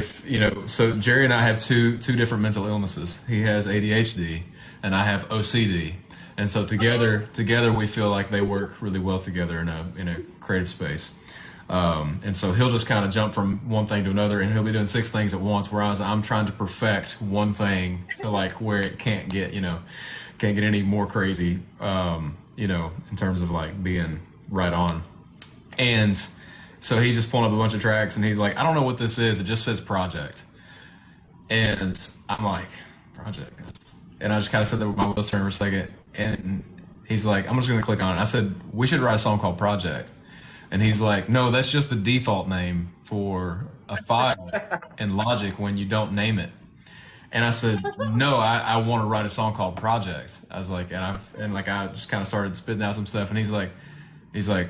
So Jerry and I have two different mental illnesses. He has ADHD, and I have OCD, and so together we feel like they work really well together in a creative space. And so he'll just kind of jump from one thing to another, and he'll be doing six things at once, whereas I'm trying to perfect one thing to like where it can't get any more crazy, in terms of like being right on. And so he's just pulling up a bunch of tracks, and he's like, I don't know what this is. It just says project. And I'm like, project? And I just kind of sat there with my wheels turning for a second, and he's like, I'm just going to click on it. I said, we should write a song called Project. And he's like, no, that's just the default name for a file in Logic when you don't name it. And I said, no, I want to write a song called Project. I was like, I just kind of started spitting out some stuff, and he's like,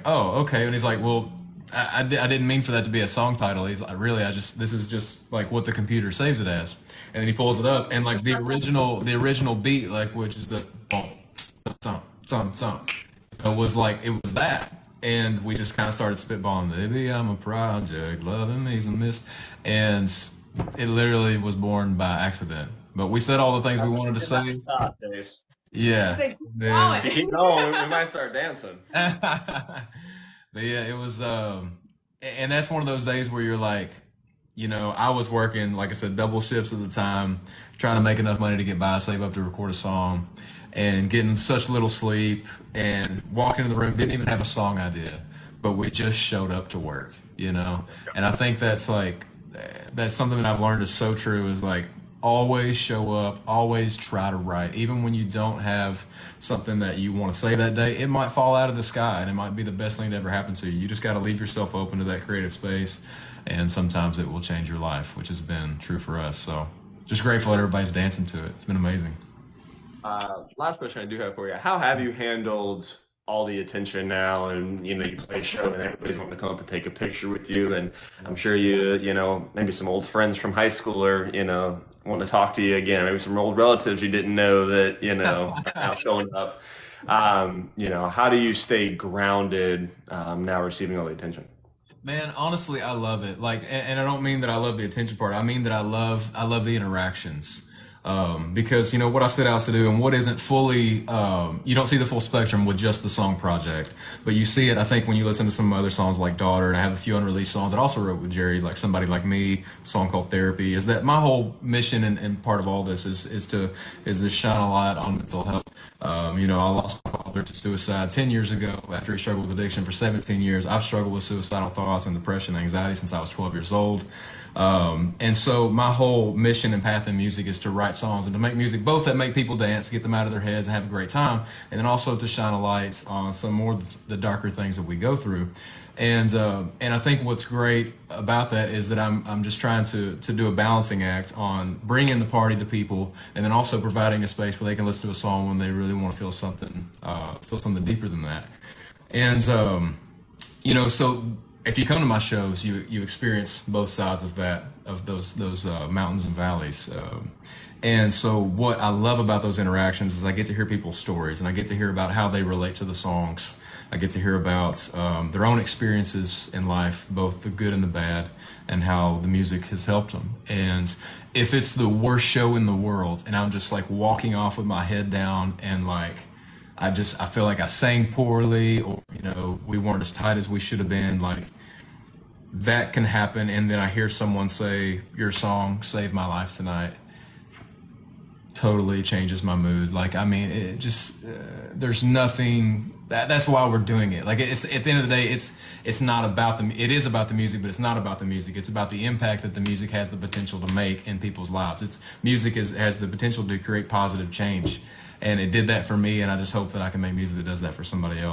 oh, okay. And he's like, well, I didn't mean for that to be a song title. He's like, really, this is just like what the computer saves it as. And then he pulls it up, and like the original beat, like, which is this boom, some, it was that. And we just kind of started spitballing, baby, I'm a project, loving me's a mist. And it literally was born by accident. But we said all the things we wanted to say. Stop, Dave. Yeah. If you keep going, we might start dancing. But yeah, it was, and that's one of those days where you're like, I was working, like I said, double shifts at the time, trying to make enough money to get by, save up to record a song, and getting such little sleep, and walking in the room, didn't even have a song idea, but we just showed up to work, And I think that's something that I've learned is so true, is like, always show up, always try to write. Even when you don't have something that you want to say that day, it might fall out of the sky, and it might be the best thing to ever happen to you. You just got to leave yourself open to that creative space, and sometimes it will change your life, which has been true for us. So just grateful that everybody's dancing to it. It's been amazing. Last question I do have for you. How have you handled all the attention now, and you play a show and everybody's wanting to come up and take a picture with you, and I'm sure maybe some old friends from high school are wanting to talk to you again, maybe some old relatives you didn't know that now showing up. How do you stay grounded now receiving all the attention? Man, honestly, I love it. Like, and I don't mean that I love the attention part. I mean that I love the interactions. Because what I set out to do, and what isn't fully, you don't see the full spectrum with just the song Project, but you see it, I think, when you listen to some other songs like Daughter, and I have a few unreleased songs that I also wrote with Jerry, like Somebody Like Me, a song called Therapy, is that my whole mission and part of all this is to shine a light on mental health. I lost my father to suicide 10 years ago after he struggled with addiction for 17 years. I've struggled with suicidal thoughts and depression and anxiety since I was 12 years old. And so my whole mission and path in music is to write songs and to make music both that make people dance, get them out of their heads and have a great time, and then also to shine a light on some more of the darker things that we go through. And I think what's great about that is that I'm just trying to do a balancing act on bringing the party to people, and then also providing a space where they can listen to a song when they really want to feel something deeper than that. And so if you come to my shows, you experience both sides of those mountains and valleys. And so what I love about those interactions is I get to hear people's stories, and I get to hear about how they relate to the songs. I get to hear about their own experiences in life, both the good and the bad, and how the music has helped them. And if it's the worst show in the world, and I'm just like walking off with my head down, and like I feel like I sang poorly, or we weren't as tight as we should have been, like that can happen. And then I hear someone say, your song saved my life tonight, totally changes my mood. Like, I mean, it just there's nothing that's why we're doing it. Like, it's at the end of the day, it's not about it is about the music, but it's not about the music. It's about the impact that the music has the potential to make in people's lives. Music has the potential to create positive change, and it did that for me, and I just hope that I can make music that does that for somebody else.